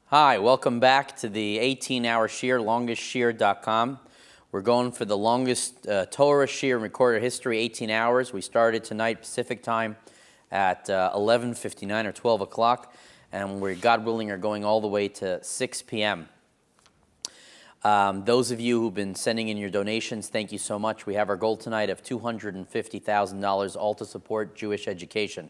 Hi, welcome back to the 18-hour Shiur, longestShiur.com. We're going for the longest Torah Shiur in recorded history, 18 hours. We started tonight Pacific time at 11:59 or 12 o'clock, and we, God willing, are going all the way to 6 p.m. Those of you who've been sending in your donations, thank you so much. We have our goal tonight of $250,000, all to support Jewish education.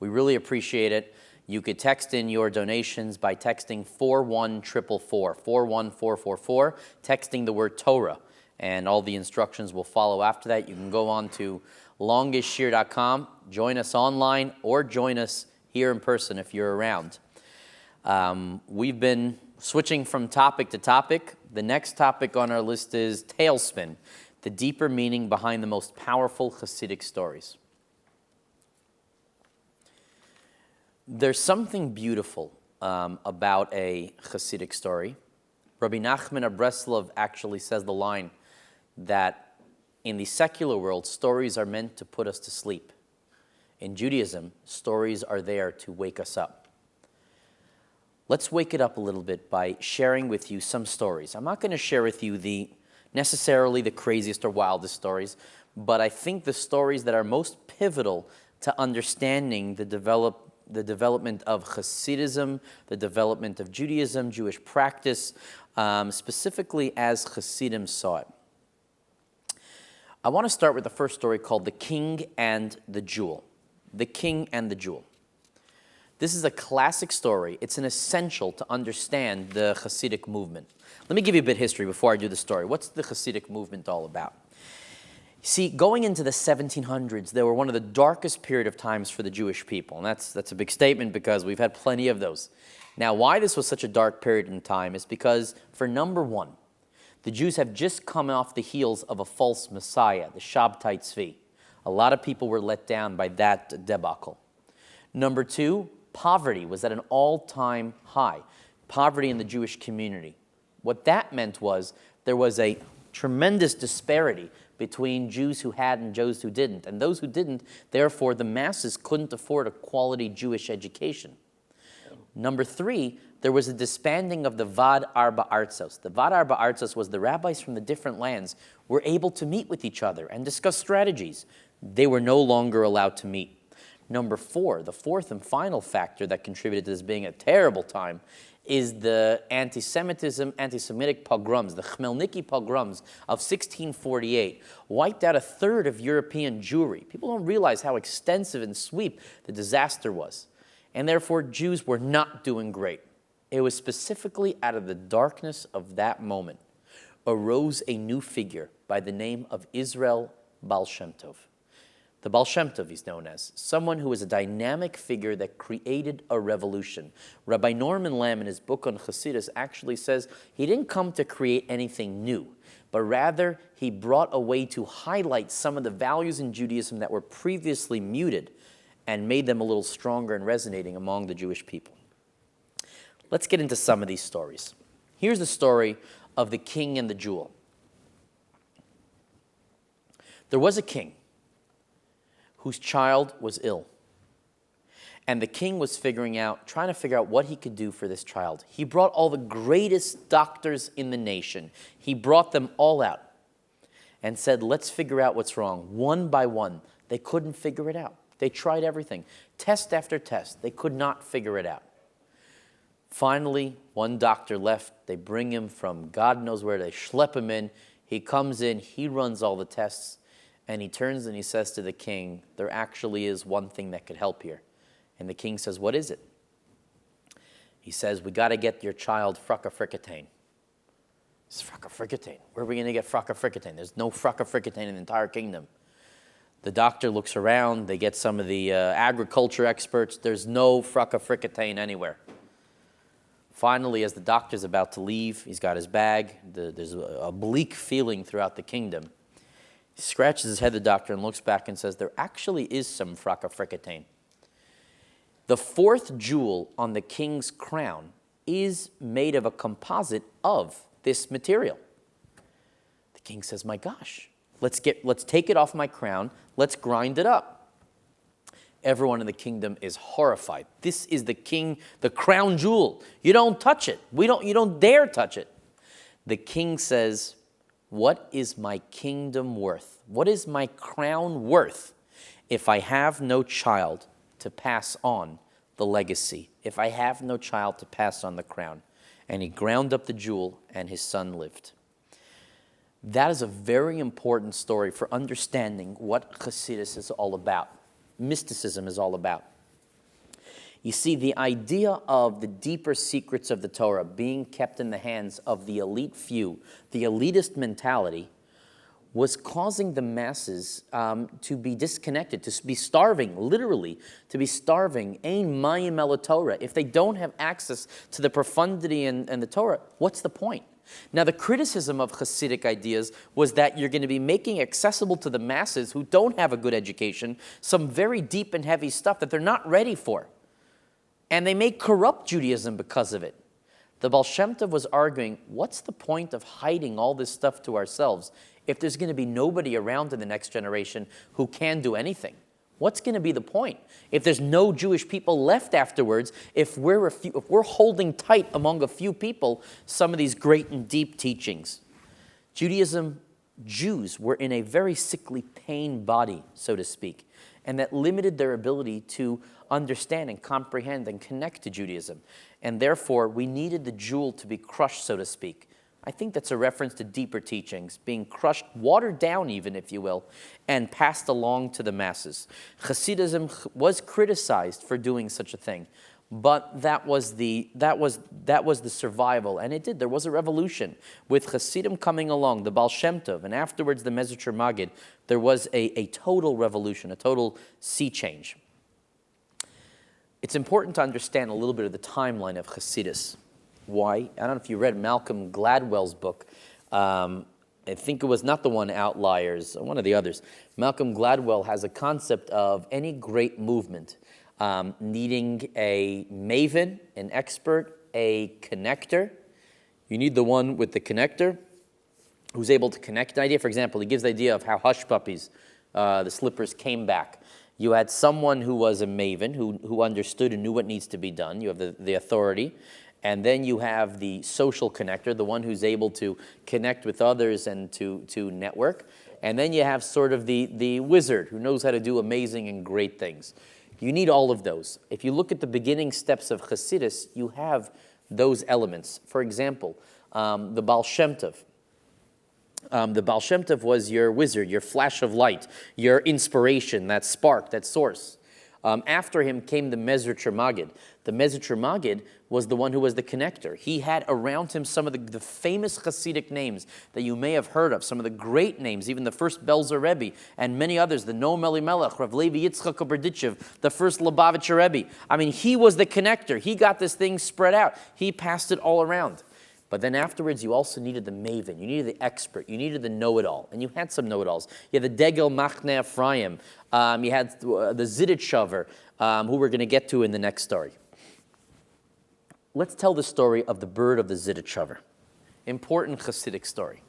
We really appreciate it. You could text in your donations by texting 41444, 41444, texting the word Torah, and all the instructions will follow after that. You can go on to longestShiur.com, join us online, or join us here in person if you're around. We've been switching from topic to topic. The next topic on our list is Tailspin, the deeper meaning behind the most powerful Chasidc stories. There's something beautiful about a Chasidc story. Rabbi Nachman of Breslov actually says the line that in the secular world, stories are meant to put us to sleep. In Judaism, stories are there to wake us up. Let's wake it up a little bit by sharing with you some stories. I'm not going to share with you necessarily the craziest or wildest stories, but I think the stories that are most pivotal to understanding the development of Hasidism, the development of Judaism, Jewish practice, specifically as Hasidim saw it. I want to start with the first story called The King and the Jewel. The King and the Jewel. This is a classic story. It's an essential to understand the Hasidic movement. Let me give you a bit of history before I do the story. What's the Hasidic movement all about? See, going into the 1700s, they were one of the darkest period of times for the Jewish people. And that's a big statement because we've had plenty of those. Now, why this was such a dark period in time is because, for number one, the Jews have just come off the heels of a false Messiah, the Shabtai Tzvi. A lot of people were let down by that debacle. Number two, poverty was at an all-time high. Poverty in the Jewish community. What that meant was there was a tremendous disparity between Jews who had and Jews who didn't. And those who didn't, therefore, the masses couldn't afford a quality Jewish education. Number three, there was a disbanding of the Vad Arba Artzos. The Vad Arba Artzos was the rabbis from the different lands were able to meet with each other and discuss strategies. They were no longer allowed to meet. Number four, the fourth and final factor that contributed to this being a terrible time is the anti-Semitic pogroms, the Khmelnytsky pogroms of 1648, wiped out a third of European Jewry. People don't realize how extensive and sweep the disaster was. And therefore, Jews were not doing great. It was specifically out of the darkness of that moment arose a new figure by the name of Israel Baal Shem Tov. The Baal Shem Tov is known as someone who is a dynamic figure that created a revolution. Rabbi Norman Lamb, in his book on Hasidus, actually says he didn't come to create anything new, but rather he brought a way to highlight some of the values in Judaism that were previously muted and made them a little stronger and resonating among the Jewish people. Let's get into some of these stories. Here's the story of the King and the Jewel. There was a king whose child was ill. And the king was trying to figure out what he could do for this child. He brought all the greatest doctors in the nation. He brought them all out and said, let's figure out what's wrong. One by one, they couldn't figure it out. They tried everything. Test after test, they could not figure it out. Finally, one doctor left. They bring him from God knows where. They schlep him in. He comes in. He runs all the tests. And he turns and he says to the king, there actually is one thing that could help here. And the king says, what is it? He says, we got to get your child fracka-fricatane. It's fracka-fricatane. Where are we going to get fracka-fricatane? There's no fracka-fricatane in the entire kingdom. The doctor looks around. They get some of the agriculture experts. There's no fracka-fricatane anywhere. Finally, as the doctor's about to leave, he's got his bag. There's a bleak feeling throughout the kingdom. He scratches his head, the doctor, and looks back and says, there actually is some fracka-fricatane. The fourth jewel on the king's crown is made of a composite of this material. The king says, my gosh, let's take it off my crown, let's grind it up. Everyone in the kingdom is horrified. This is the king, the crown jewel. You don't touch it. You don't dare touch it. The king says, what is my kingdom worth? What is my crown worth if I have no child to pass on the legacy? If I have no child to pass on the crown? And he ground up the jewel, and his son lived. That is a very important story for understanding what Chasidus is all about, mysticism is all about. You see, the idea of the deeper secrets of the Torah being kept in the hands of the elite few, the elitist mentality, was causing the masses to be disconnected, to be starving, literally, to be starving. Ein mayim el Torah. If they don't have access to the profundity and the Torah, what's the point? Now, the criticism of Hasidic ideas was that you're going to be making accessible to the masses who don't have a good education some very deep and heavy stuff that they're not ready for. And they may corrupt Judaism because of it. The Baal Shem Tov was arguing, what's the point of hiding all this stuff to ourselves if there's going to be nobody around in the next generation who can do anything? What's going to be the point? If there's no Jewish people left afterwards, if we're holding tight among a few people some of these great and deep teachings. Jews were in a very sickly pain body, so to speak, and that limited their ability to understand and comprehend and connect to Judaism. And therefore, we needed the jewel to be crushed, so to speak. I think that's a reference to deeper teachings, being crushed, watered down even, if you will, and passed along to the masses. Hasidism was criticized for doing such a thing, but that was the survival, and it did. There was a revolution with Hasidim coming along, the Baal Shem Tov, and afterwards the Mezritcher Magid. There was a total revolution, a total sea change. It's important to understand a little bit of the timeline of Hasidus. Why? I don't know if you read Malcolm Gladwell's book. I think it was not the one Outliers, one of the others. Malcolm Gladwell has a concept of any great movement needing a maven, an expert, a connector. You need the one with the connector who's able to connect an idea. For example, he gives the idea of how Hush Puppies, the slippers, came back. You had someone who was a maven, who understood and knew what needs to be done. You have the authority. And then you have the social connector, the one who's able to connect with others and to network. And then you have sort of the wizard who knows how to do amazing and great things. You need all of those. If you look at the beginning steps of Chasidus, you have those elements. For example, the Baal Shem Tov. The Baal Shem Tov was your wizard, your flash of light, your inspiration, that spark, that source. After him came the Mezritcher Magid. The Mezritcher Magid was the one who was the connector. He had around him some of the famous Hasidic names that you may have heard of, some of the great names, even the first Belzer Rebbe, and many others, the Noam Elimelech, Rav Levi Yitzchak Berditchev, the first Lubavitcher Rebbe. I mean, he was the connector. He got this thing spread out. He passed it all around. But then afterwards, you also needed the maven. You needed the expert. You needed the know-it-all. And you had some know-it-alls. You had the Degel Machne Ephraim. You had the Zidditschover, who we're going to get to in the next story. Let's tell the story of the bird of the Zidditschover. Important Hasidic story.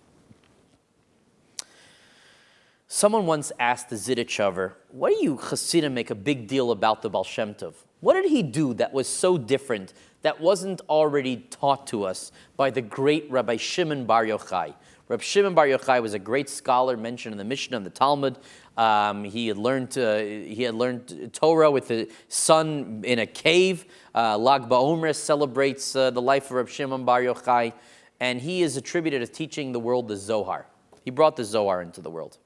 Someone once asked the Zidditschover, why do you Hasidim make a big deal about the Baal Shem Tov? What did he do that was so different that wasn't already taught to us by the great Rabbi Shimon Bar Yochai? Rabbi Shimon Bar Yochai was a great scholar mentioned in the Mishnah and the Talmud. He had learned Torah with his son in a cave. Lag BaOmer celebrates the life of Rabbi Shimon Bar Yochai, and he is attributed as teaching the world the Zohar. He brought the Zohar into the world.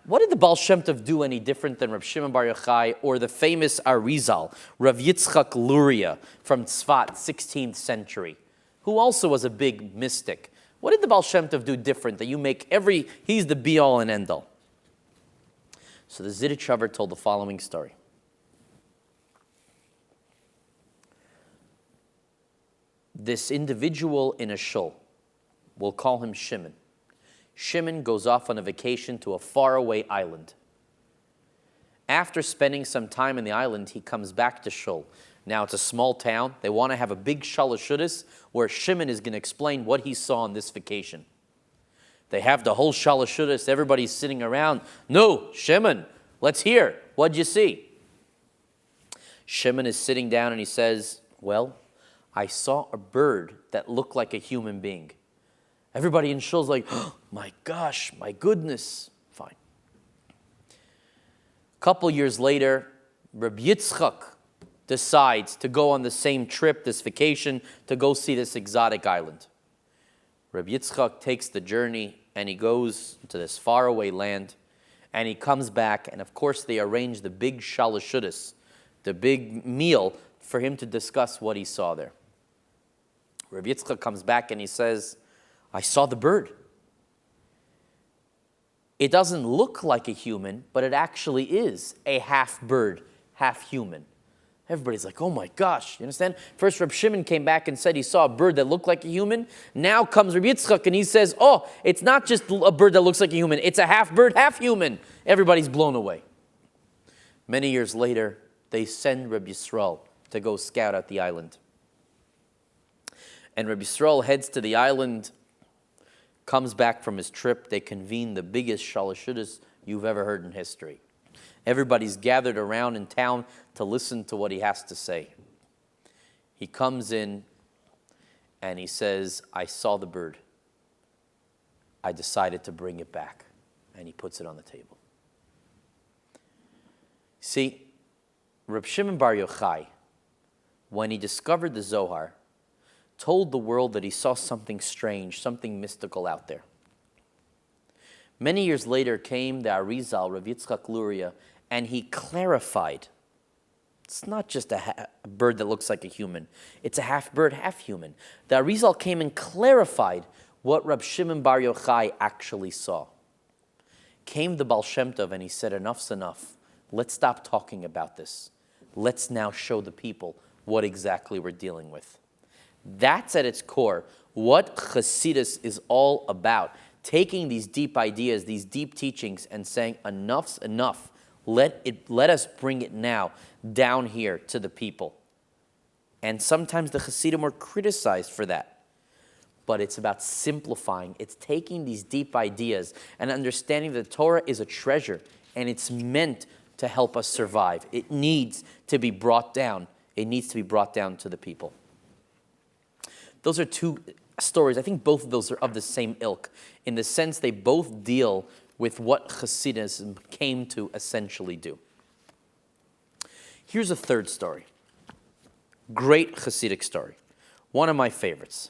What did the Baal Shem Tov do any different than Rav Shimon Bar Yochai or the famous Arizal, Rav Yitzchak Luria from Tzfat, 16th century, who also was a big mystic? What did the Baal Shem Tov do different that you make he's the be-all and end-all? So the Zidditschover told the following story. This individual in a shul, we'll call him Shimon. Shimon goes off on a vacation to a faraway island. After spending some time in the island, he comes back to Shul. Now, it's a small town. They want to have a big Shalashudis where Shimon is going to explain what he saw on this vacation. They have the whole Shalashudis. Everybody's sitting around. No, Shimon, let's hear. What'd you see? Shimon is sitting down and he says, well, I saw a bird that looked like a human being. Everybody in shul's like, oh my gosh, my goodness. Fine. A couple years later, Rabbi Yitzchak decides to go on the same trip, this vacation, to go see this exotic island. Rabbi Yitzchak takes the journey and he goes to this faraway land and he comes back, and of course they arrange the big shalashudas, the big meal for him to discuss what he saw there. Rabbi Yitzchak comes back and he says, I saw the bird. It doesn't look like a human, but it actually is a half bird, half human. Everybody's like, oh my gosh, you understand? First Reb Shimon came back and said he saw a bird that looked like a human. Now comes Rabbi Yitzchak and he says, oh, it's not just a bird that looks like a human, it's a half bird, half human. Everybody's blown away. Many years later, they send Rabbi Yisrael to go scout out the island. And Rabbi Yisrael heads to the island, comes back from his trip. They convene the biggest shalashudas you've ever heard in history. Everybody's gathered around in town to listen to what he has to say. He comes in and he says, I saw the bird. I decided to bring it back. And he puts it on the table. See, Reb Shimon Bar Yochai, when he discovered the Zohar, told the world that he saw something strange, something mystical out there. Many years later came the Arizal, Rav Yitzchak Luria, and he clarified. It's not just a bird that looks like a human. It's a half bird, half human. The Arizal came and clarified what Reb Shimon Bar Yochai actually saw. Came the Baal Shem Tov and he said, enough's enough. Let's stop talking about this. Let's now show the people what exactly we're dealing with. That's at its core what Chasidus is all about. Taking these deep ideas, these deep teachings, and saying, enough's enough. Let us bring it now down here to the people. And sometimes the Hasidim were criticized for that. But it's about simplifying. It's taking these deep ideas and understanding that the Torah is a treasure and it's meant to help us survive. It needs to be brought down. It needs to be brought down to the people. Those are two stories. I think both of those are of the same ilk in the sense they both deal with what Hasidism came to essentially do. Here's a third story. Great Hasidic story. One of my favorites.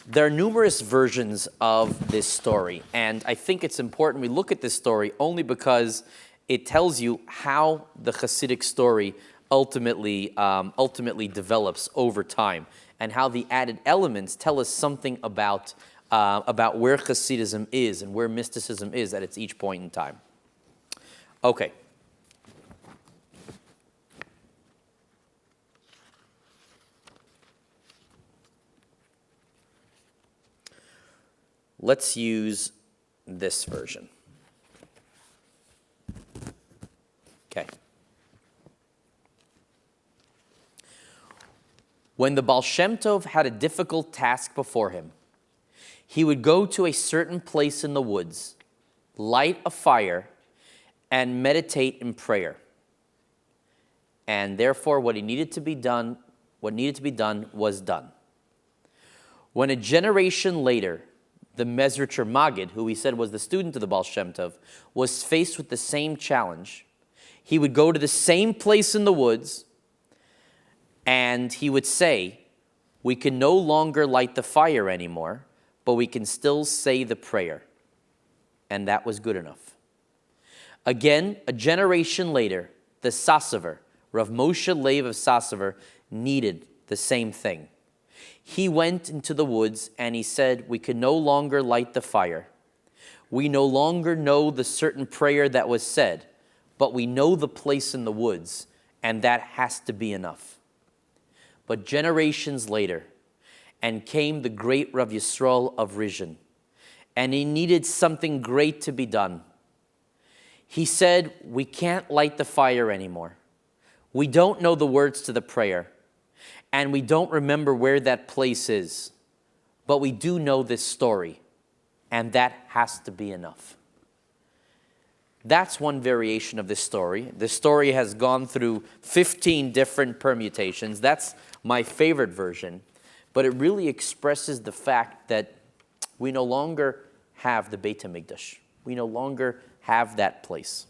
There are numerous versions of this story, and I think it's important we look at this story only because it tells you how the Hasidic story ultimately develops over time, and how the added elements tell us something about where Hasidism is and where mysticism is at each point in time. Okay. Let's use this version. Okay. When the Baal Shem Tov had a difficult task before him, he would go to a certain place in the woods, light a fire, and meditate in prayer. And therefore, what needed to be done was done. When a generation later, the Mezritcher Magid, who we said was the student of the Baal Shem Tov, was faced with the same challenge, he would go to the same place in the woods, and he would say, we can no longer light the fire anymore, but we can still say the prayer. And that was good enough. Again, a generation later, the Sasaver, Rav Moshe Leib of Sasaver, needed the same thing. He went into the woods and he said, we can no longer light the fire. We no longer know the certain prayer that was said, but we know the place in the woods, and that has to be enough. But generations later, and came the great Rav Yisrael of Vigen, and he needed something great to be done. He said, we can't light the fire anymore. We don't know the words to the prayer, and we don't remember where that place is, but we do know this story, and that has to be enough. That's one variation of this story. This story has gone through 15 different permutations. That's my favorite version. But it really expresses the fact that we no longer have the Beit HaMikdash. We no longer have that place.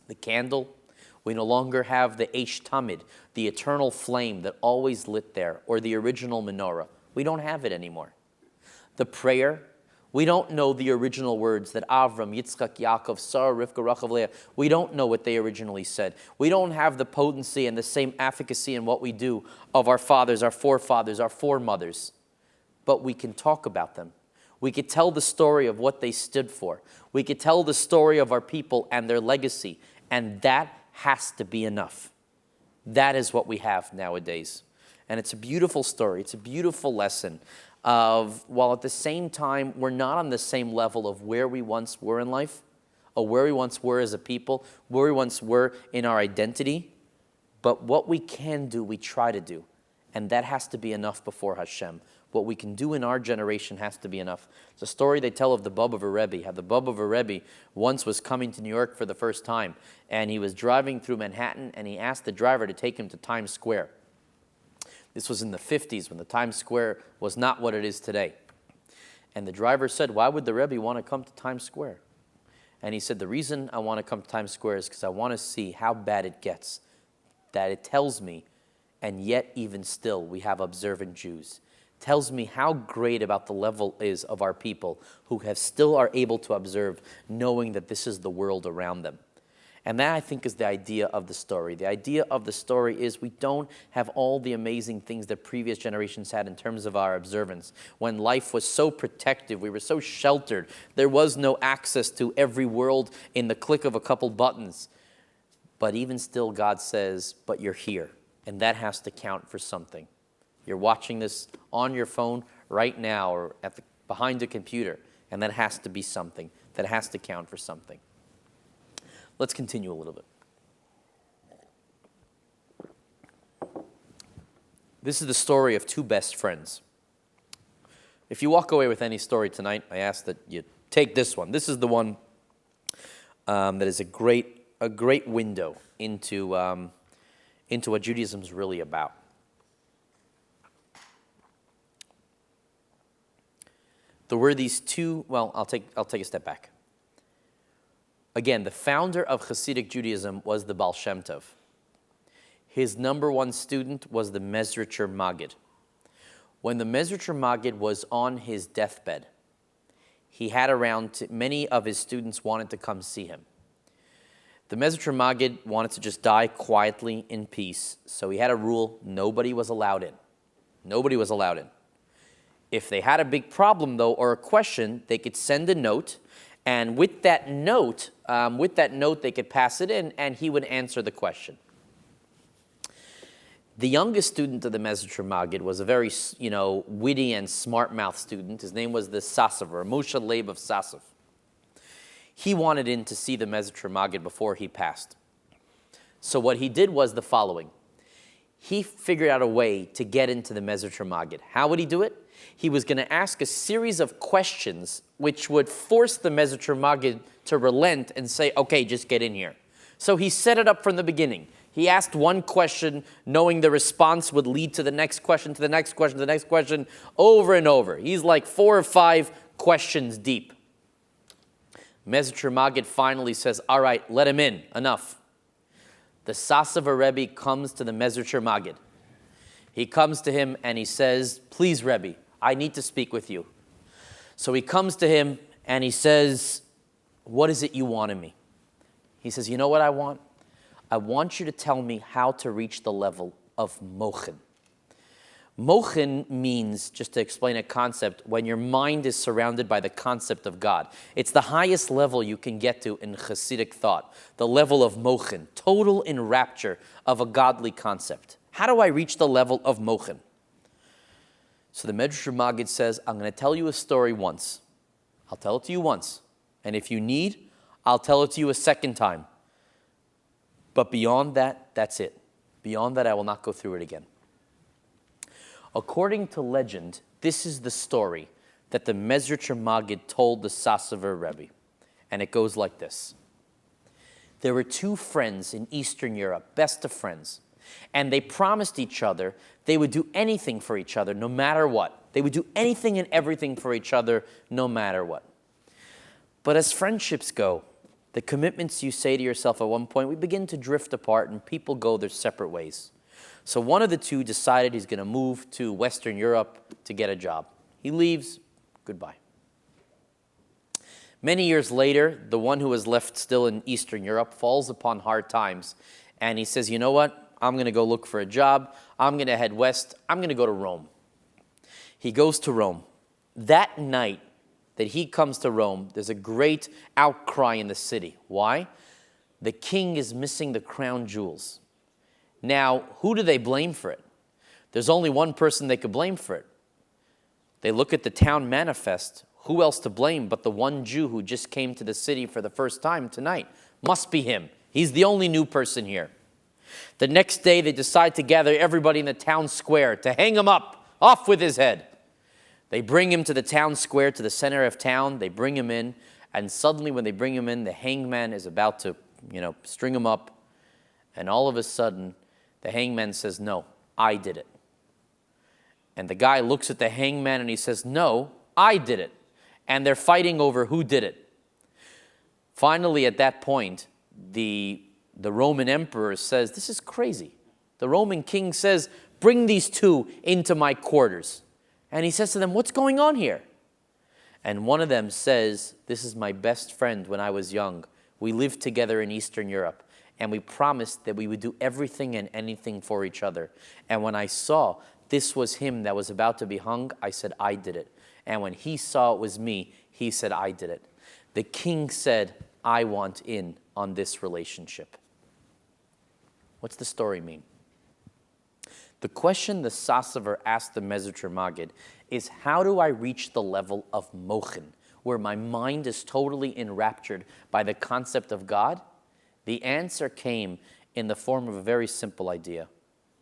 The candle, we no longer have the Eish Tamid, the eternal flame that always lit there, or the original menorah. We don't have it anymore. The prayer, we don't know the original words that Avram, Yitzchak, Yaakov, Sarah, Rivka, Rachel, Leah, we don't know what they originally said. We don't have the potency and the same efficacy in what we do of our fathers, our forefathers, our foremothers. But we can talk about them. We could tell the story of what they stood for. We could tell the story of our people and their legacy. And that has to be enough. That is what we have nowadays. And it's a beautiful story. It's a beautiful lesson of, while at the same time, we're not on the same level of where we once were in life, or where we once were as a people, where we once were in our identity, but what we can do, we try to do. And that has to be enough before Hashem. What we can do in our generation has to be enough. It's a story they tell of the bub of a Rebbe, how the bub of a Rebbe once was coming to New York for the first time, and he was driving through Manhattan, and he asked the driver to take him to Times Square. This was in the 50s when the Times Square was not what it is today. And the driver said, why would the Rebbe want to come to Times Square? And he said, the reason I want to come to Times Square is because I want to see how bad it gets, that it tells me, and yet even still we have observant Jews. Tells me how great about the level is of our people who have still are able to observe, knowing that this is the world around them. And that, I think, is the idea of the story. The idea of the story is we don't have all the amazing things that previous generations had in terms of our observance. When life was so protective, we were so sheltered, there was no access to every world in the click of a couple buttons. But even still, God says, but you're here. And that has to count for something. You're watching this on your phone right now or behind a computer, and that has to be something. That has to count for something. Let's continue a little bit. This is the story of two best friends. If you walk away with any story tonight, I ask that you take this one. This is the one that is a great window into what Judaism is really about. There were these two, well, I'll take a step back. Again, the founder of Hasidic Judaism was the Baal Shem Tov. His number one student was the Mezritcher Maggid. When the Mezritcher Maggid was on his deathbed, he had around, many of his students wanted to come see him. The Mezritcher Maggid wanted to just die quietly in peace, so he had a rule, nobody was allowed in. Nobody was allowed in. If they had a big problem, though, or a question, they could send a note, and with that note, they could pass it in, and he would answer the question. The youngest student of the Mezritcher Maggid was a very, witty and smart-mouthed student. His name was the Sasover, Moshe Leib of Sasov. He wanted in to see the Mezritcher Maggid before he passed. So what he did was the following. He figured out a way to get into the Mezritcher Maggid. How would he do it? He was going to ask a series of questions which would force the Mezritcher Maggid to relent and say, okay, just get in here. So he set it up from the beginning. He asked one question, knowing the response would lead to the next question, to the next question, to the next question, over and over. He's like 4 or 5 questions deep. Mezritcher Maggid finally says, all right, let him in, enough. The Sasover Rebbe comes to the Mezritcher Maggid. He comes to him and he says, please, Rebbe, I need to speak with you. So he comes to him and he says, what is it you want of me? He says, you know what I want? I want you to tell me how to reach the level of mochin. Mochin means, just to explain a concept, when your mind is surrounded by the concept of God. It's the highest level you can get to in Chasidc thought, the level of mochin, total enrapture of a godly concept. How do I reach the level of mochin? So the Mezritcher Maggid says, I'm going to tell you a story once. I'll tell it to you once. And if you need, I'll tell it to you a second time. But beyond that, that's it. Beyond that, I will not go through it again. According to legend, this is the story that the Mezritcher Maggid told the Sasover Rebbe. And it goes like this. There were two friends in Eastern Europe, best of friends, and they promised each other they would do anything for each other no matter what. They would do anything and everything for each other no matter what. But as friendships go, the commitments you say to yourself at one point, we begin to drift apart and people go their separate ways. So one of the two decided he's going to move to Western Europe to get a job. He leaves, goodbye. Many years later, the one who was left still in Eastern Europe falls upon hard times, and he says, you know what? I'm going to go look for a job. I'm going to head west. I'm going to go to Rome. He goes to Rome. That night that he comes to Rome, there's a great outcry in the city. Why? The king is missing the crown jewels. Now, who do they blame for it? There's only one person they could blame for it. They look at the town manifest. Who else to blame but the one Jew who just came to the city for the first time tonight? Must be him. He's the only new person here. The next day, they decide to gather everybody in the town square to hang him up, off with his head. They bring him to the town square, to the center of town. They bring him in, and suddenly when they bring him in, the hangman is about to, string him up. And all of a sudden, the hangman says, no, I did it. And the guy looks at the hangman and he says, no, I did it. And they're fighting over who did it. Finally, at that point, the Roman emperor says, this is crazy. The Roman king says, bring these two into my quarters. And he says to them, what's going on here? And one of them says, this is my best friend when I was young. We lived together in Eastern Europe, and we promised that we would do everything and anything for each other. And when I saw this was him that was about to be hung, I said, I did it. And when he saw it was me, he said, I did it. The king said, I want in on this relationship. What's the story mean? The question the Sasaver asked the Mezritcher Magid is, how do I reach the level of mochin, where my mind is totally enraptured by the concept of God? The answer came in the form of a very simple idea.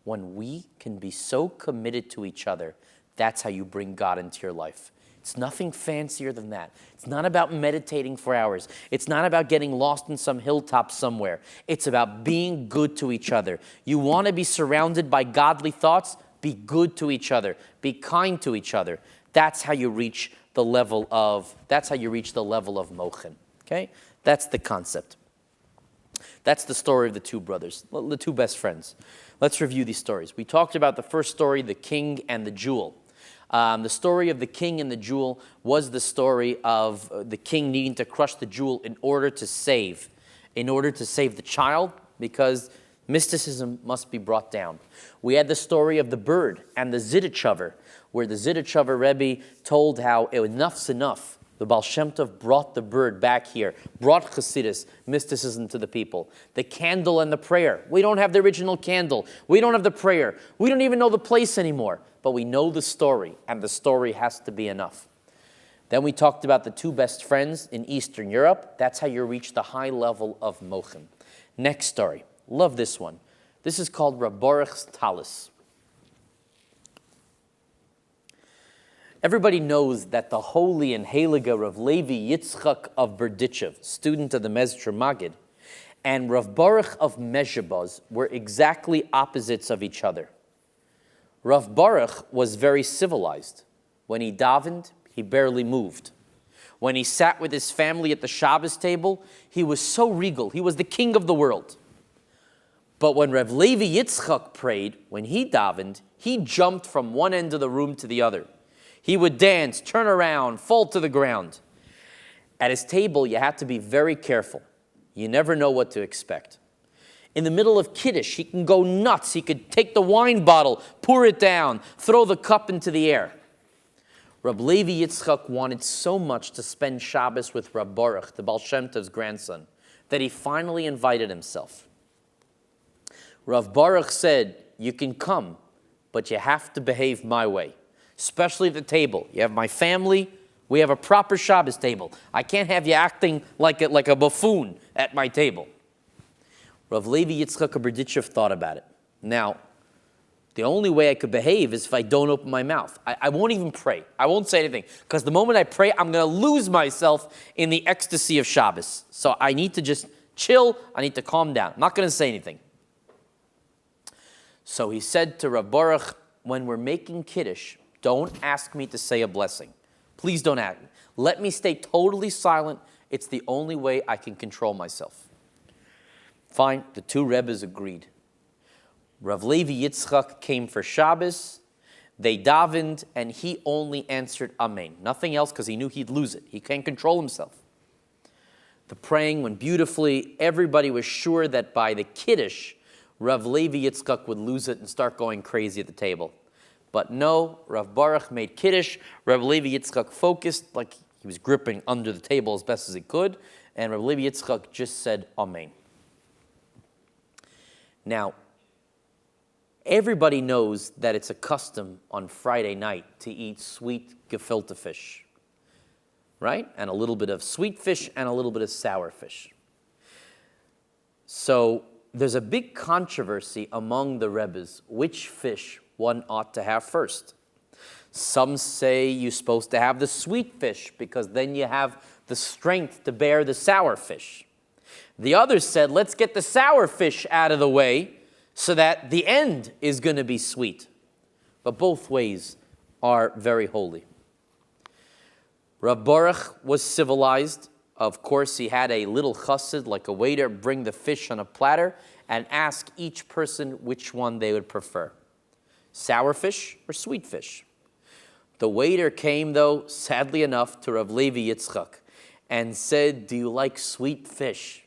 When we can be so committed to each other, that's how you bring God into your life. It's nothing fancier than that. It's not about meditating for hours. It's not about getting lost in some hilltop somewhere. It's about being good to each other. You want to be surrounded by godly thoughts? Be good to each other. Be kind to each other. That's how you reach the level of mochin. Okay? That's the concept. That's the story of the two brothers, the two best friends. Let's review these stories. We talked about the first story, the king and the jewel. The story of the king and the jewel was the story of the king needing to crush the jewel in order to save the child, because mysticism must be brought down. We had the story of the bird and the Zidichover, where the Zidichover Rebbe told how enough's enough. The Baal Shem Tov brought the bird back here, brought Chasidus, mysticism to the people. The candle and the prayer. We don't have the original candle. We don't have the prayer. We don't even know the place anymore. But we know the story, and the story has to be enough. Then we talked about the two best friends in Eastern Europe. That's how you reach the high level of mochin. Next story. Love this one. This is called Reb Baruch's Talis. Everybody knows that the holy and heilige Rav Levi Yitzchak of Berdichev, student of the Mezritcher Magid, and Rav Baruch of Mezhebaz were exactly opposites of each other. Rav Baruch was very civilized. When he davened, he barely moved. When he sat with his family at the Shabbos table, he was so regal. He was the king of the world. But when Rav Levi Yitzchak prayed, when he davened, he jumped from one end of the room to the other. He would dance, turn around, fall to the ground. At his table, you had to be very careful. You never know what to expect. In the middle of Kiddush, he can go nuts. He could take the wine bottle, pour it down, throw the cup into the air. Rab Levi Yitzchak wanted so much to spend Shabbos with Rab Baruch, the Baal Shem Tov's grandson, that he finally invited himself. Rav Baruch said, you can come, but you have to behave my way. Especially at the table. You have my family. We have a proper Shabbos table. I can't have you acting like a buffoon at my table. Rav Levi Yitzchak of Berdichev thought about it. Now, the only way I could behave is if I don't open my mouth. I won't even pray. I won't say anything. Because the moment I pray, I'm going to lose myself in the ecstasy of Shabbos. So I need to just chill. I need to calm down. I'm not going to say anything. So he said to Rav Baruch, when we're making Kiddush, don't ask me to say a blessing. Please don't ask me. Let me stay totally silent. It's the only way I can control myself. Fine, the two Rebbes agreed. Rav Levi Yitzchak came for Shabbos. They davened, and he only answered Amen. Nothing else, because he knew he'd lose it. He can't control himself. The praying went beautifully. Everybody was sure that by the Kiddush, Rav Levi Yitzchak would lose it and start going crazy at the table. But no, Rav Baruch made Kiddush. Rav Levi Yitzchak focused like he was gripping under the table as best as he could. And Rav Levi Yitzchak just said Amen. Now, everybody knows that it's a custom on Friday night to eat sweet gefilte fish, right? And a little bit of sweet fish and a little bit of sour fish. So there's a big controversy among the Rebbes which fish one ought to have first. Some say you're supposed to have the sweet fish because then you have the strength to bear the sour fish. The others said, let's get the sour fish out of the way so that the end is going to be sweet. But both ways are very holy. Rav Baruch was civilized. Of course, he had a little chassid, like a waiter, bring the fish on a platter and ask each person which one they would prefer. Sour fish or sweet fish? The waiter came, though, sadly enough, to Rav Levi Yitzchak and said, do you like sweet fish?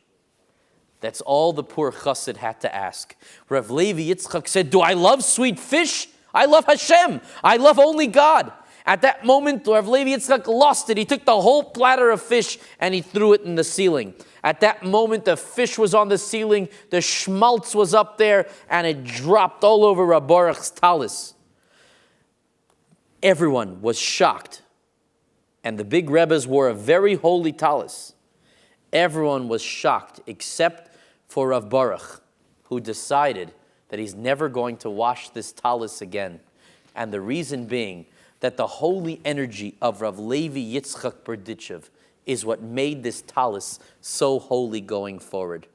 That's all the poor chassid had to ask. Rav Levi Yitzchak said, do I love sweet fish? I love Hashem. I love only God. At that moment, Rav Levi Yitzchak lost it. He took the whole platter of fish and he threw it in the ceiling. At that moment, the fish was on the ceiling, the schmaltz was up there, and it dropped all over Rav Baruch's talis. Everyone was shocked. And the big Rebbes wore a very holy talis. Everyone was shocked except for Rav Baruch, who decided that he's never going to wash this talis again. And the reason being that the holy energy of Rav Levi Yitzchak Berditchev is what made this talis so holy going forward.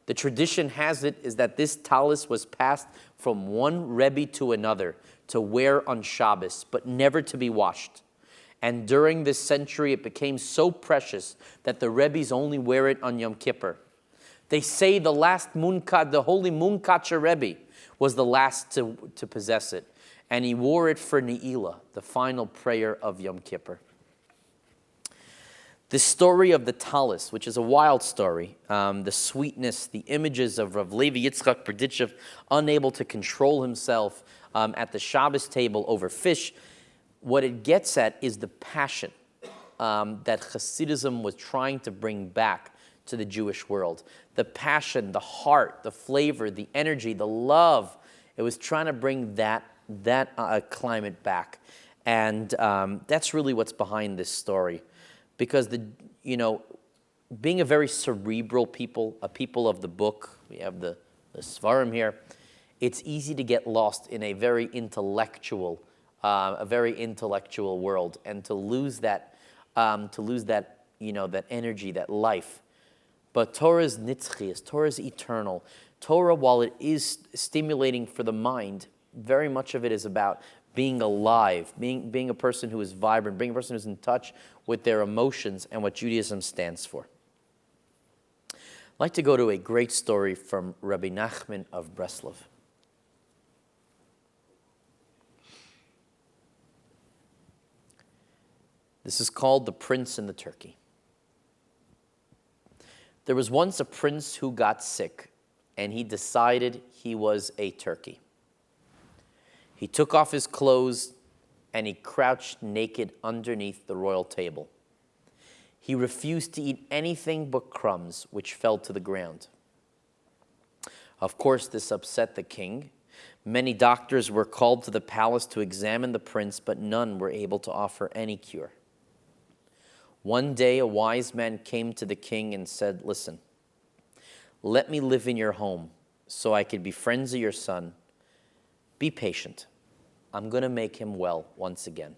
The tradition has it is that this talis was passed from one Rebbe to another to wear on Shabbos, but never to be washed. And during this century, it became so precious that the Rebbes only wear it on Yom Kippur. They say the last Munkad, the holy Munkacher Rebbe, was the last to possess it. And he wore it for Ne'ilah, the final prayer of Yom Kippur. The story of the talis, which is a wild story, the sweetness, the images of Rav Levi Yitzchak Berditchev, unable to control himself at the Shabbos table over fish, what it gets at is the passion that Hasidism was trying to bring back to the Jewish world. The passion, the heart, the flavor, the energy, the love. It was trying to bring that climate back. And that's really what's behind this story. Because, being a very cerebral people, a people of the book, we have the Svarim here, it's easy to get lost in a very intellectual world, and to lose that that energy, that life. But Torah is nitzchias, Torah is eternal. Torah, while it is stimulating for the mind, very much of it is about being alive, being a person who is vibrant, being a person who's in touch with their emotions and what Judaism stands for. I'd like to go to a great story from Rabbi Nachman of Breslov. This is called The Prince and the Turkey. There was once a prince who got sick, and he decided he was a turkey. He took off his clothes, and he crouched naked underneath the royal table. He refused to eat anything but crumbs, which fell to the ground. Of course, this upset the king. Many doctors were called to the palace to examine the prince, but none were able to offer any cure. One day, a wise man came to the king and said, listen, let me live in your home so I could be friends of your son. Be patient. I'm going to make him well once again.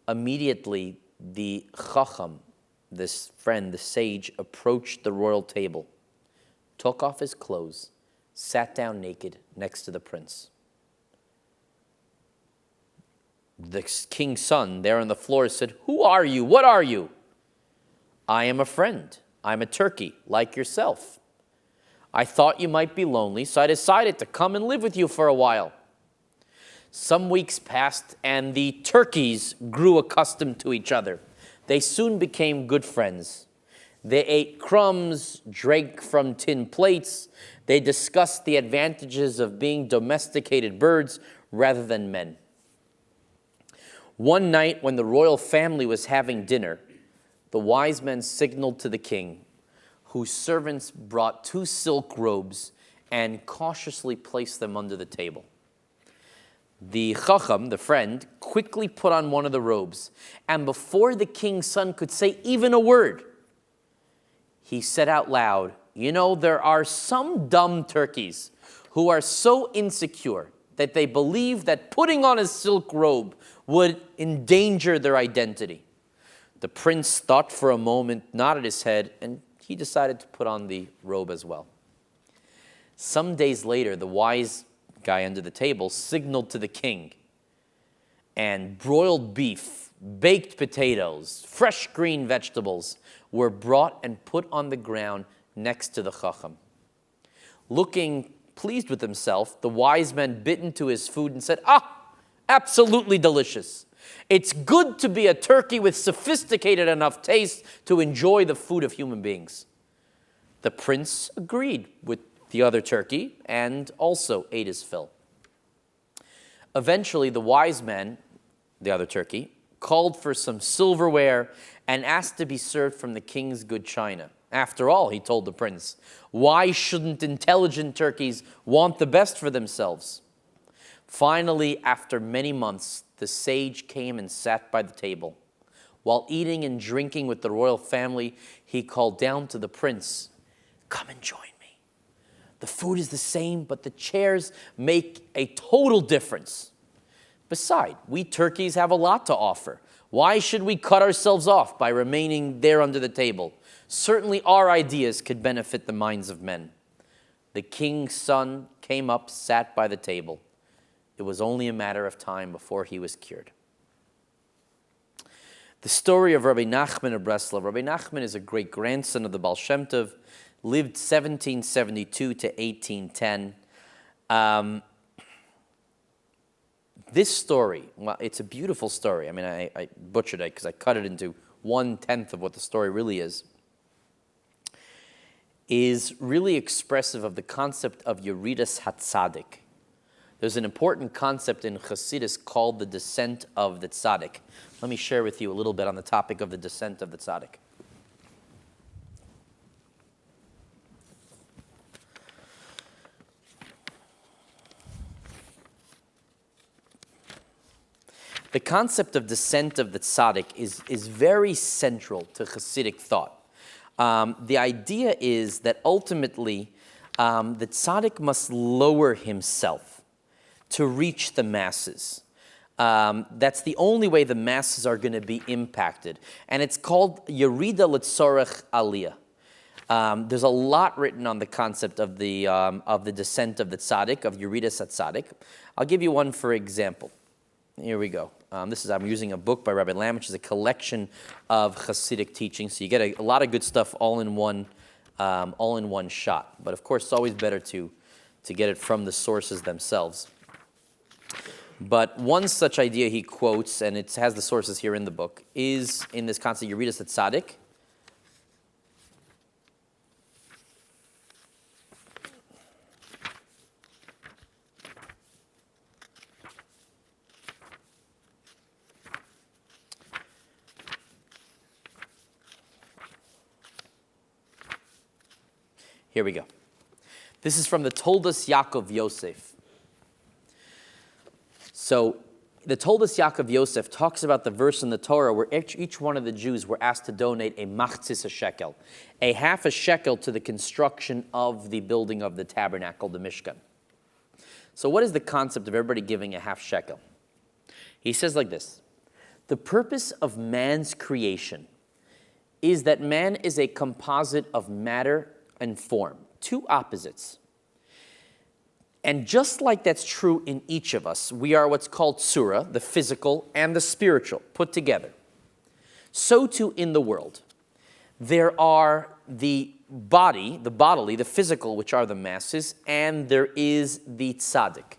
Immediately, the Chacham this friend, the sage, approached the royal table, took off his clothes, sat down naked next to the prince. The king's son, there on the floor, said, "Who are you? What are you?" "I am a friend. I'm a turkey, like yourself. I thought you might be lonely, so I decided to come and live with you for a while." Some weeks passed, and the turkeys grew accustomed to each other. They soon became good friends. They ate crumbs, drank from tin plates. They discussed the advantages of being domesticated birds rather than men. One night, when the royal family was having dinner, the wise men signaled to the king, whose servants brought 2 silk robes and cautiously placed them under the table. The chacham, the friend, quickly put on one of the robes, and before the king's son could say even a word, he said out loud, "You know, there are some dumb turkeys who are so insecure that they believe that putting on a silk robe would endanger their identity." The prince thought for a moment, nodded his head, and he decided to put on the robe as well. Some days later, the wise guy under the table signaled to the king, and broiled beef, baked potatoes, fresh green vegetables were brought and put on the ground next to the chacham. Looking pleased with himself, the wise man bit into his food and said, "Ah, absolutely delicious. It's good to be a turkey with sophisticated enough taste to enjoy the food of human beings." The prince agreed with the other turkey and also ate his fill. Eventually, the wise man, the other turkey, called for some silverware and asked to be served from the king's good china. After all, he told the prince, why shouldn't intelligent turkeys want the best for themselves? Finally, after many months, the sage came and sat by the table. While eating and drinking with the royal family, he called down to the prince, "Come and join me. The food is the same, but the chairs make a total difference. Besides, we turkeys have a lot to offer. Why should we cut ourselves off by remaining there under the table? Certainly our ideas could benefit the minds of men." The king's son came up, sat by the table. It was only a matter of time before he was cured. The story of Rabbi Nachman of Breslov. Rabbi Nachman is a great-grandson of the Baal Shem Tov, lived 1772 to 1810. This story, well, it's a beautiful story. I mean, I butchered it because I cut it into 1/10 of what the story really is really expressive of the concept of Yeridas HaTzadik. There's an important concept in Chasidc called the descent of the Tzaddik. Let me share with you a little bit on the topic of the descent of the Tzaddik. The concept of descent of the tzaddik is very central to Hasidic thought. The idea is that ultimately the tzaddik must lower himself to reach the masses. That's the only way the masses are going to be impacted. And it's called Yerida L'Tzorech Aliyah. There's a lot written on the concept of the descent of the tzaddik, of Yeridas HaTzadik. I'll give you one for example. Here we go. I'm using a book by Rabbi Lam, which is a collection of Hasidic teachings. So you get a lot of good stuff all in one shot. But of course, it's always better to get it from the sources themselves. But one such idea he quotes, and it has the sources here in the book, is in this concept, Yeridas HaTzadik. Here we go. This is from the Toldos Yaakov Yosef. So the Toldos Yaakov Yosef talks about the verse in the Torah where each one of the Jews were asked to donate a machzis a shekel, a half a shekel to the construction of the building of the tabernacle, the Mishkan. So what is the concept of everybody giving a half shekel? He says like this: the purpose of man's creation is that man is a composite of matter and form, two opposites. And just like that's true in each of us, we are what's called surah, the physical and the spiritual, put together. So too in the world. There are the body, the bodily, the physical, which are the masses, and there is the tzaddik.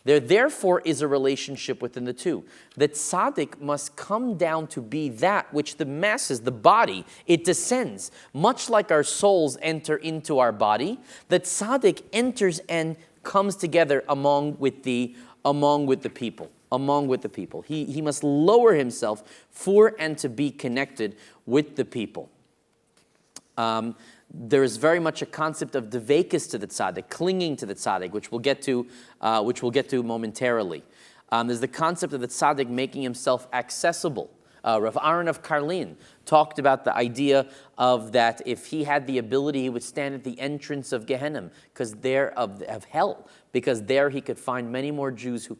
There therefore is a relationship within the two. The tzaddik must come down to be that which the masses, the body, it descends. Much like our souls enter into our body, the tzaddik enters and comes together among with the people. He must lower himself for and to be connected with the people. There is very much a concept of devekis to the tzaddik, clinging to the tzaddik, which we'll get to momentarily. There's the concept of the tzaddik making himself accessible. Rav Aaron of Karlin talked about the idea of that if he had the ability, he would stand at the entrance of Gehenna, of hell, because there he could find many more Jews who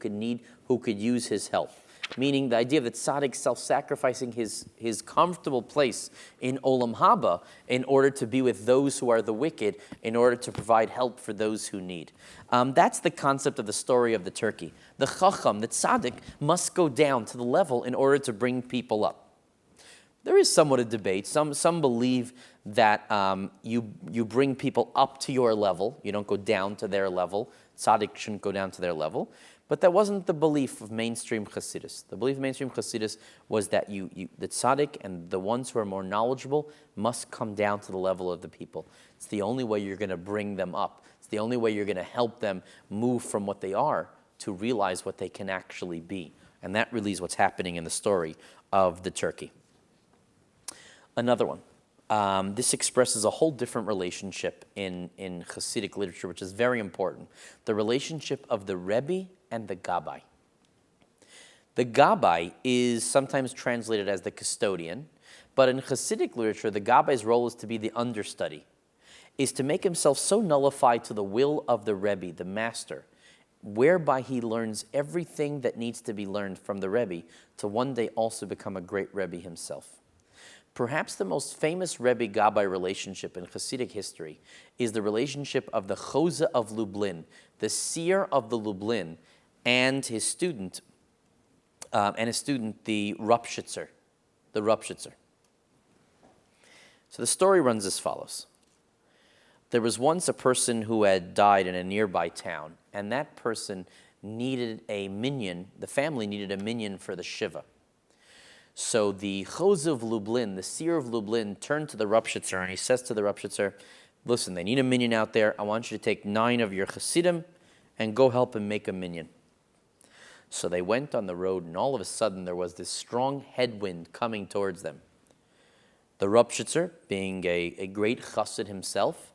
could use his help. Meaning the idea of the tzaddik self-sacrificing his comfortable place in Olam Haba in order to be with those who are the wicked, in order to provide help for those who need. That's the concept of the story of the turkey. The chacham, the tzaddik, must go down to the level in order to bring people up. There is somewhat a debate. Some believe that you bring people up to your level. You don't go down to their level. Tzaddik shouldn't go down to their level. But that wasn't the belief of mainstream Chasidus. The belief of mainstream Chasidus was that the tzaddik and the ones who are more knowledgeable must come down to the level of the people. It's the only way you're going to bring them up. It's the only way you're going to help them move from what they are to realize what they can actually be. And that really is what's happening in the story of the turkey. Another one. This expresses a whole different relationship in Hasidic literature, which is very important. The relationship of the Rebbe and the Gabbai. The Gabbai is sometimes translated as the custodian, but in Hasidic literature, the Gabbai's role is to be the understudy, is to make himself so nullified to the will of the Rebbe, the master, whereby he learns everything that needs to be learned from the Rebbe to one day also become a great Rebbe himself. Perhaps the most famous Rebbe-Gabbai relationship in Hasidic history is the relationship of the Chose of Lublin, the seer of the Lublin, and his student, the Rupshitzer. So the story runs as follows. There was once a person who had died in a nearby town, and that person needed a minyan, the family needed a minyan for the Shiva. So the Chose of Lublin, the seer of Lublin, turned to the Rupshitzer, and he says to the Rupshitzer, listen, they need a minyan out there. I want you to take 9 of your Hasidim and go help him make a minyan. So they went on the road, and all of a sudden there was this strong headwind coming towards them. The Rupshitzer, being a great chassid himself,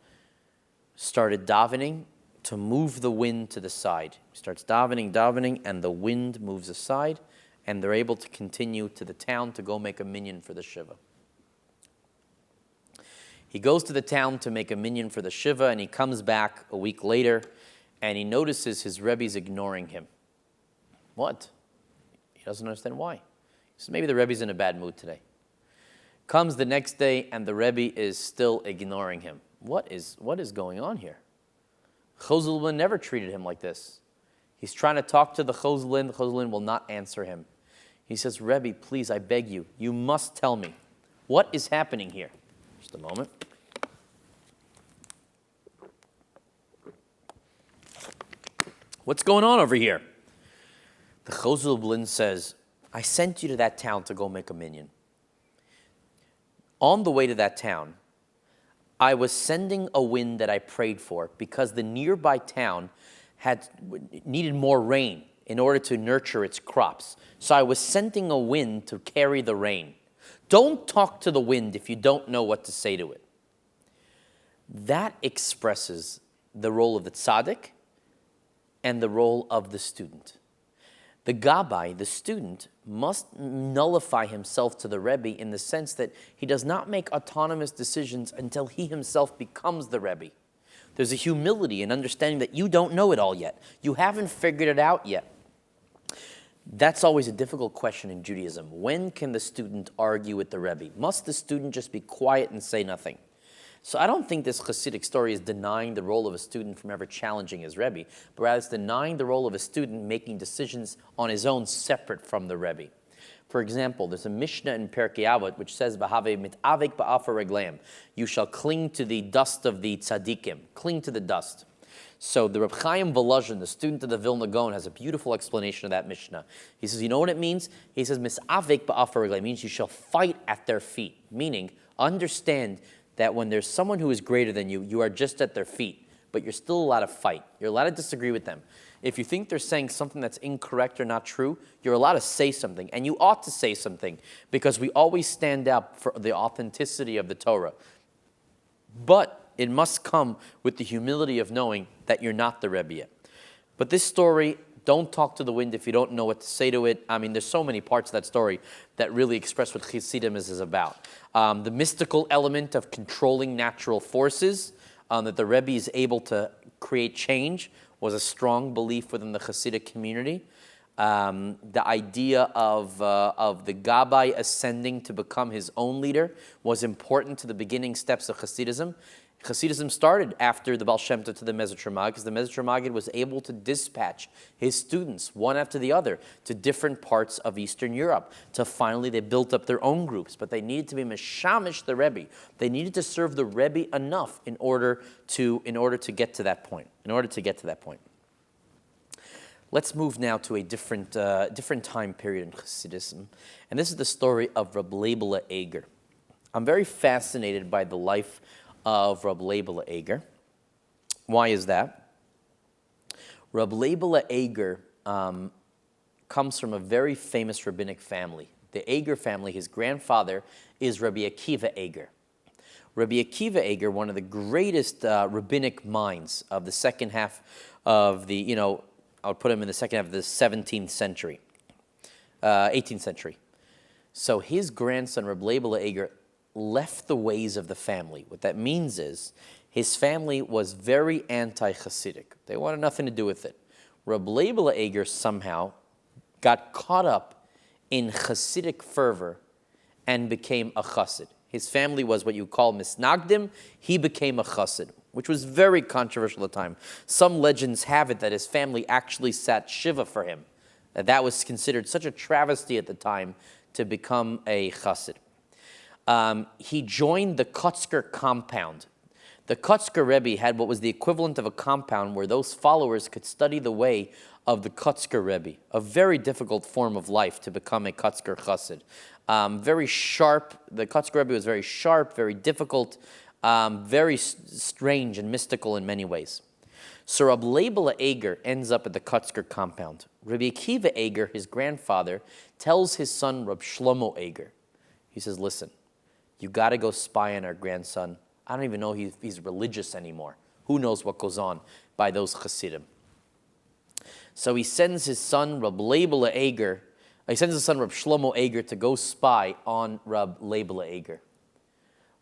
started davening to move the wind to the side. He starts davening, and the wind moves aside, and they're able to continue to the town to go make a minyan for the Shiva. He goes to the town to make a minyan for the Shiva, and he comes back a week later, and he notices his Rebbe's ignoring him. What? He doesn't understand why. He says, maybe the Rebbe's in a bad mood today. Comes the next day, and the Rebbe is still ignoring him. What is going on here? Chozulin never treated him like this. He's trying to talk to the Chozulin. The Chozulin will not answer him. He says, Rebbe, please, I beg you, you must tell me. What is happening here? Just a moment. What's going on over here? The Chozulin says, I sent you to that town to go make a minyan. On the way to that town, I was sending a wind that I prayed for because the nearby town needed more rain in order to nurture its crops. So I was sending a wind to carry the rain. Don't talk to the wind if you don't know what to say to it. That expresses the role of the tzaddik and the role of the student. The Gabbai, the student, must nullify himself to the Rebbe in the sense that he does not make autonomous decisions until he himself becomes the Rebbe. There's a humility and understanding that you don't know it all yet. You haven't figured it out yet. That's always a difficult question in Judaism. When can the student argue with the Rebbe? Must the student just be quiet and say nothing? So I don't think this Chassidic story is denying the role of a student from ever challenging his Rebbe, but rather it's denying the role of a student making decisions on his own separate from the Rebbe. For example, there's a Mishnah in Perkei Avot which says, "V'havei mitavik ba'afar regleim." You shall cling to the dust of the tzaddikim. Cling to the dust. So the Reb Chaim Volozhin, the student of the Vilna Gaon, has a beautiful explanation of that Mishnah. He says, you know what it means? He says, "Misavik ba'afar regleim," means you shall fight at their feet. Meaning, understand that when there's someone who is greater than you, you are just at their feet, but you're still allowed to fight. You're allowed to disagree with them. If you think they're saying something that's incorrect or not true, you're allowed to say something, and you ought to say something, because we always stand up for the authenticity of the Torah. But it must come with the humility of knowing that you're not the Rebbe yet. But this story, don't talk to the wind if you don't know what to say to it. I mean, there's so many parts of that story that really express what Chassidim is about. The mystical element of controlling natural forces, that the Rebbe is able to create change, was a strong belief within the Chassidic community. The idea of the Gabbai ascending to become his own leader was important to the beginning steps of Hasidism. Hasidism started after the Baal Shem Tov to the Mezritcher Maggid, because the Mezritcher Maggid was able to dispatch his students, one after the other, to different parts of Eastern Europe, till finally they built up their own groups. But they needed to be meshamish the Rebbe. They needed to serve the Rebbe enough in order to get to that point. Let's move now to a different time period in Hasidism, and this is the story of Reb Leibele Eger. I'm very fascinated by the life of Reb Leibele Eger. Why is that? Reb Leibele Eger comes from a very famous rabbinic family. The Eger family, his grandfather is Rabbi Akiva Eger. Rabbi Akiva Eger, one of the greatest rabbinic minds of the second half of the, I would put him in the second half of the 17th century, 18th century. So his grandson, Reb Leibele Eger, left the ways of the family. What that means is his family was very anti-Chassidic. They wanted nothing to do with it. Reb Leibele Eger somehow got caught up in Chassidic fervor and became a Chassid. His family was what you call misnagdim. He became a Chassid, which was very controversial at the time. Some legends have it that his family actually sat Shiva for him. That was considered such a travesty at the time to become a Chassid. He joined the Kotzker compound. The Kotzker Rebbe had what was the equivalent of a compound where those followers could study the way of the Kotzker Rebbe, a very difficult form of life to become a Kotzker Chassid. Very sharp. The Kotzker Rebbe was very sharp, very difficult, very strange and mystical in many ways. So Reb Leibele Eger ends up at the Kotzker compound. Rabbi Akiva Eger, his grandfather, tells his son Reb Shlomo Eger. He says, listen, you got to go spy on our grandson. I don't even know if he's religious anymore. Who knows what goes on by those Chassidim. So he sends his son Reb Leibele Eger, he sends his son Reb Shlomo Eger to go spy on Reb Leibele Eger.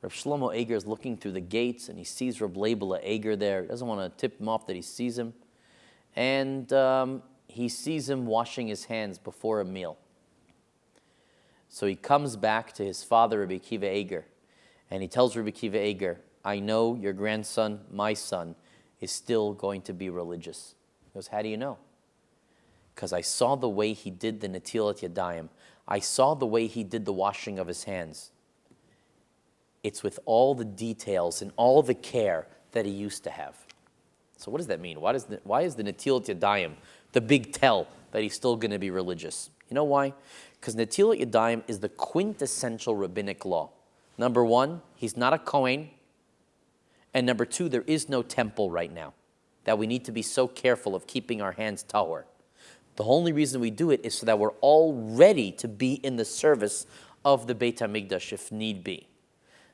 Reb Shlomo Eger is looking through the gates and he sees Reb Leibele Eger there. He doesn't want to tip him off that he sees him. And he sees him washing his hands before a meal. So he comes back to his father, Rabbi Akiva Eger, and he tells Rabbi Akiva Eger, I know your grandson, my son, is still going to be religious. He goes, how do you know? Because I saw the way he did the Netilat Yadayim. I saw the way he did the washing of his hands. It's with all the details and all the care that he used to have. So what does that mean? Why is the Netilat Yadayim the big tell that he's still going to be religious? You know why? Because Netilat Yadayim is the quintessential rabbinic law. Number one, he's not a Kohen. And number two, there is no temple right now. That we need to be so careful of keeping our hands tahor. The only reason we do it is so that we're all ready to be in the service of the Beit HaMikdash if need be.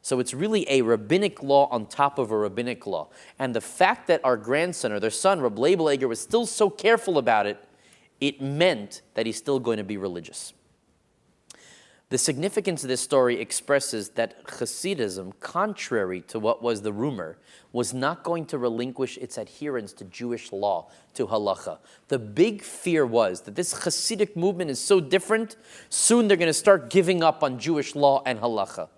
So it's really a rabbinic law on top of a rabbinic law. And the fact that our grandson or their son, Reb Leibele Eger, was still so careful about it, it meant that he's still going to be religious. The significance of this story expresses that Hasidism, contrary to what was the rumor, was not going to relinquish its adherence to Jewish law, to halacha. The big fear was that this Hasidic movement is so different, soon they're going to start giving up on Jewish law and halacha.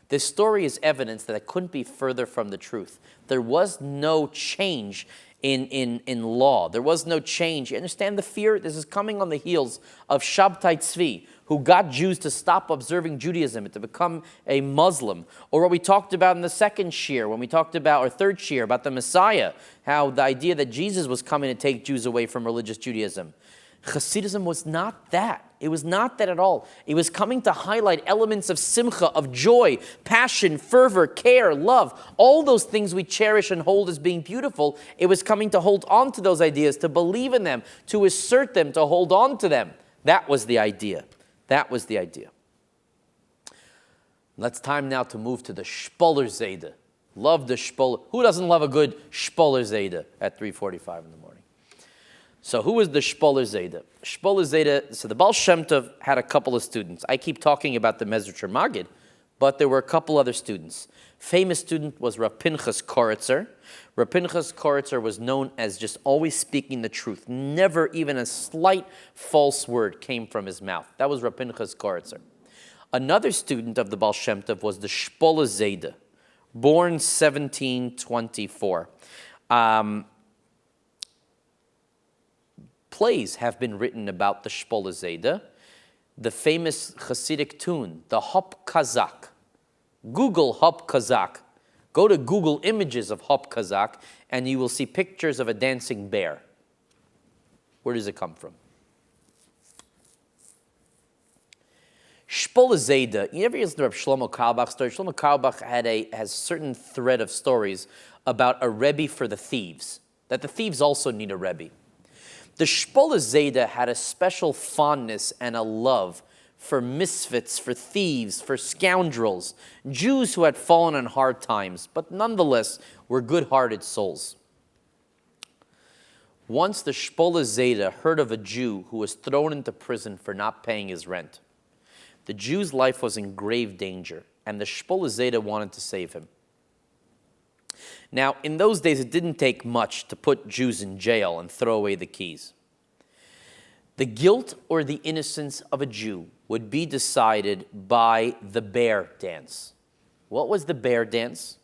This story is evidence that it couldn't be further from the truth. There was no change in law. There was no change. You understand the fear? This is coming on the heels of Shabtai Tzvi, who got Jews to stop observing Judaism and to become a Muslim. Or what we talked about in the second Shiur, when we talked about, or third Shiur, about the Messiah, how the idea that Jesus was coming to take Jews away from religious Judaism. Hasidism was not that. It was not that at all. It was coming to highlight elements of simcha, of joy, passion, fervor, care, love, all those things we cherish and hold as being beautiful. It was coming to hold on to those ideas, to believe in them, to assert them, to hold on to them. That was the idea. That was the idea. It's time now to move to the Shpoller Zayda. Love the Shpoller. Who doesn't love a good Shpoller Zayda at 3:45 in the morning? So who was the Shpoller Zayda? Shpoller Zayda, so the Baal Shem Tov had a couple of students. I keep talking about the Mezritcher Maggid, but there were a couple other students. Famous student was Rav Pinchas Koritzer. Rav Pinchas Koritzer was known as just always speaking the truth. Never even a slight false word came from his mouth. That was Rav Pinchas Koritzer. Another student of the Baal Shem Tov was the Shpoller Zayda, born 1724. Plays have been written about the Shpoller Zayda. The famous Hasidic tune, the Hop Kazak. Google Hop Kazak. Go to Google images of Hop Kazak, and you will see pictures of a dancing bear. Where does it come from? Shpoller Zayda. You ever listen to Shlomo Carlebach's story? Shlomo Carlebach has a certain thread of stories about a Rebbe for the thieves, that the thieves also need a Rebbe. The Shpoller Zayda had a special fondness and a love for misfits, for thieves, for scoundrels, Jews who had fallen on hard times, but nonetheless were good-hearted souls. Once the Shpoller Zayda heard of a Jew who was thrown into prison for not paying his rent. The Jew's life was in grave danger, and the Shpoller Zayda wanted to save him. Now, in those days, it didn't take much to put Jews in jail and throw away the keys. The guilt or the innocence of a Jew would be decided by the bear dance. What was the bear dance?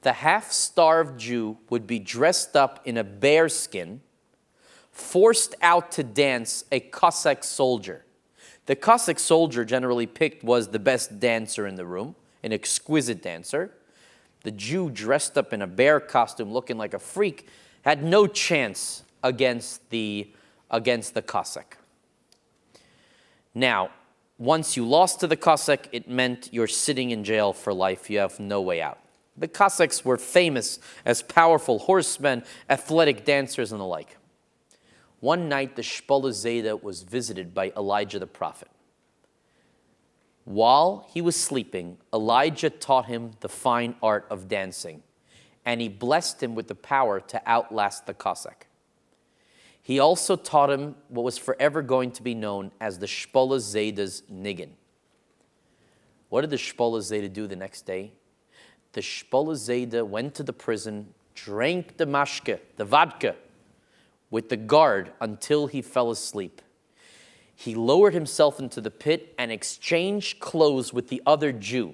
The half-starved Jew would be dressed up in a bear skin, forced out to dance a Cossack soldier. The Cossack soldier generally picked was the best dancer in the room, an exquisite dancer. The Jew dressed up in a bear costume looking like a freak had no chance against the Cossack. Now, once you lost to the Cossack, it meant you're sitting in jail for life. You have no way out. The Cossacks were famous as powerful horsemen, athletic dancers, and the like. One night, the Shpoller Zayda was visited by Elijah the prophet. While he was sleeping, Elijah taught him the fine art of dancing, and he blessed him with the power to outlast the Cossack. He also taught him what was forever going to be known as the Shpoller Zayda's Niggin. What did the Shpoller Zayda do the next day? The Shpoller Zayda went to the prison, drank the mashke, the vodka, with the guard until he fell asleep. He lowered himself into the pit and exchanged clothes with the other Jew.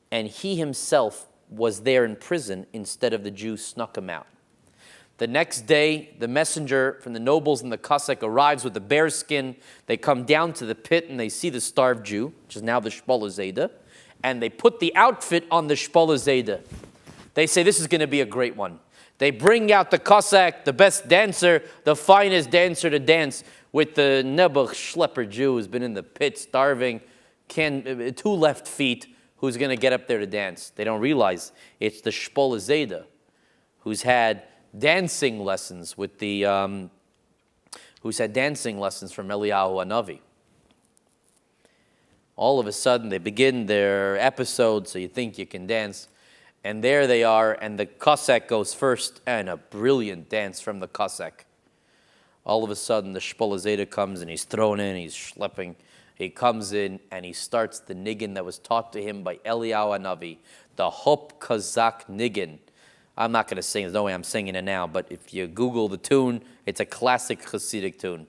And he himself was there in prison instead of the Jew snuck him out. The next day, the messenger from the nobles and the Cossack arrives with the bear skin. They come down to the pit and they see the starved Jew, which is now the Shpoller Zayda, and they put the outfit on the Shpoller Zayda. They say, this is going to be a great one. They bring out the Cossack, the best dancer, the finest dancer to dance with the Nebuch Schlepper Jew who's been in the pit starving, two left feet, who's going to get up there to dance. They don't realize it's the Shpoller Zayda who's had dancing lessons with the who's had dancing lessons from Eliyahu Hanavi. All of a sudden, they begin their episode, so you think you can dance. And there they are, and the Cossack goes first, and a brilliant dance from the Cossack. All of a sudden, the Shpoller Zayda comes, and he's thrown in, he's schlepping. He comes in and he starts the niggin that was taught to him by Eliyahu Hanavi, the Hop Kazak niggin. I'm not going to sing, there's no way I'm singing it now, but if you Google the tune, it's a classic Chasidc tune.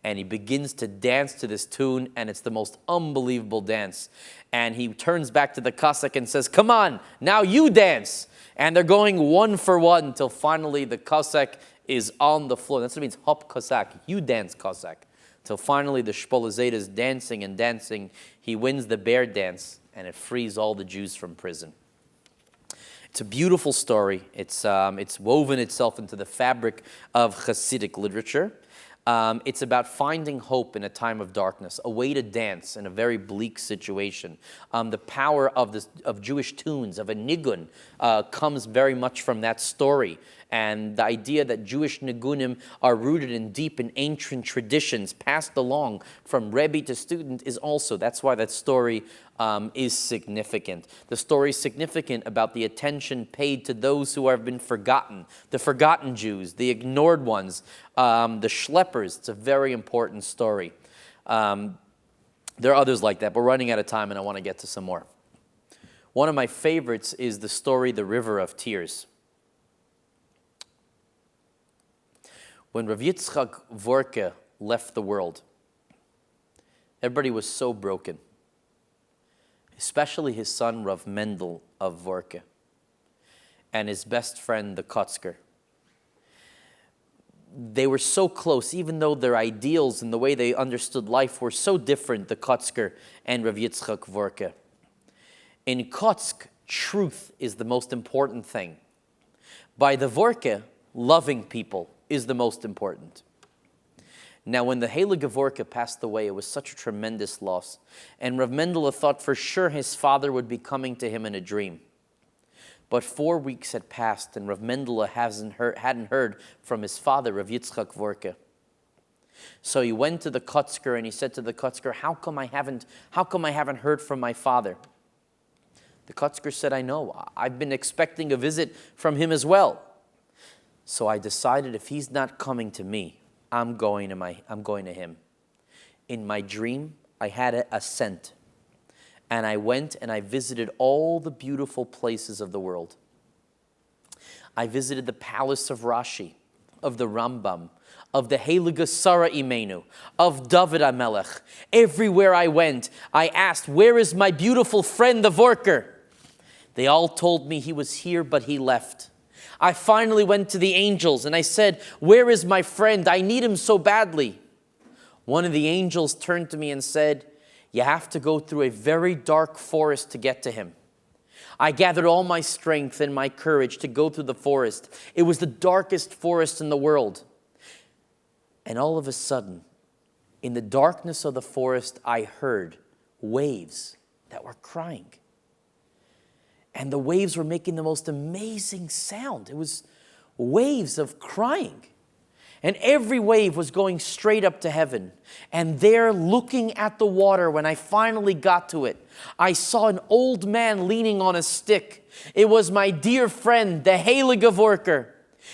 And he begins to dance to this tune, and it's the most unbelievable dance. And he turns back to the Cossack and says, come on, now you dance. And they're going one for one until finally the Cossack is on the floor. That's what it means, Hop Cossack, you dance Cossack. Till finally the Shpolazeta is dancing and dancing. He wins the bear dance, and it frees all the Jews from prison. It's a beautiful story. It's woven itself into the fabric of Hasidic literature. It's about finding hope in a time of darkness, a way to dance in a very bleak situation. The power of Jewish tunes, of a nigun, comes very much from that story. And the idea that Jewish nigunim are rooted in deep and ancient traditions passed along from Rebbe to student is also, that's why that story is significant. The story is significant about the attention paid to those who have been forgotten, the forgotten Jews, the ignored ones, the schleppers. It's a very important story. There are others like that, but we're running out of time and I want to get to some more. One of my favorites is the story, The River of Tears. When Rav Yitzchak Vorke left the world, everybody was so broken, especially his son Rav Mendel of Vorke and his best friend, the Kotzker. They were so close, even though their ideals and the way they understood life were so different, the Kotzker and Rav Yitzchak Vorke. In Kotzk, truth is the most important thing. By the Vorke, loving people is the most important. Now, when the Heilige Vorke passed away, it was such a tremendous loss. And Rav Mendel thought for sure his father would be coming to him in a dream. But 4 weeks had passed, and Rav Mendel hadn't heard from his father, Rav Yitzchak Vorke. So he went to the Kotzker and he said to the Kotzker, how come I haven't heard from my father? The Kotzker said, I know. I've been expecting a visit from him as well. So I decided if he's not coming to me, I'm going to him. In my dream, I had a scent. And I went and I visited all the beautiful places of the world. I visited the palace of Rashi, of the Rambam, of the Heilige Sarah Imenu, of David HaMelech. Everywhere I went, I asked, where is my beautiful friend, the Vorker? They all told me he was here, but he left. I finally went to the angels and I said, where is my friend? I need him so badly. One of the angels turned to me and said, you have to go through a very dark forest to get to him. I gathered all my strength and my courage to go through the forest. It was the darkest forest in the world. And all of a sudden, in the darkness of the forest, I heard waves that were crying. And the waves were making the most amazing sound. It was waves of crying. And every wave was going straight up to heaven. And there, looking at the water, when I finally got to it, I saw an old man leaning on a stick. It was my dear friend, the Heilige Vorker.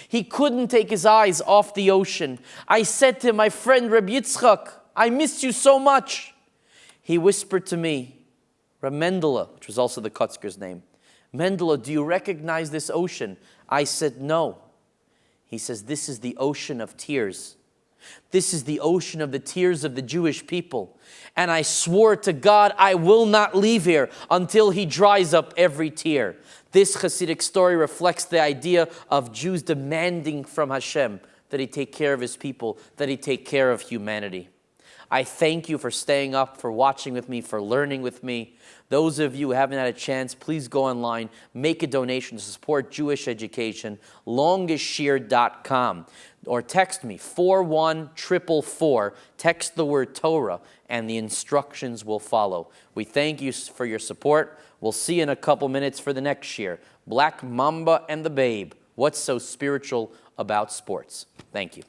He couldn't take his eyes off the ocean. I said to him, my friend Reb Yitzchak, I miss you so much. He whispered to me, Reb Mendel, which was also the Kotzker's name, Mendel, do you recognize this ocean? I said, no. He says, this is the ocean of tears. This is the ocean of the tears of the Jewish people. And I swore to God, I will not leave here until he dries up every tear. This Hasidic story reflects the idea of Jews demanding from Hashem that he take care of his people, that he take care of humanity. I thank you for staying up, for watching with me, for learning with me. Those of you who haven't had a chance, please go online, make a donation to support Jewish education, longestshir.com, or text me, 41444, text the word Torah, and the instructions will follow. We thank you for your support. We'll see you in a couple minutes for the next shiur, Black Mamba and the Babe, what's so spiritual about sports? Thank you.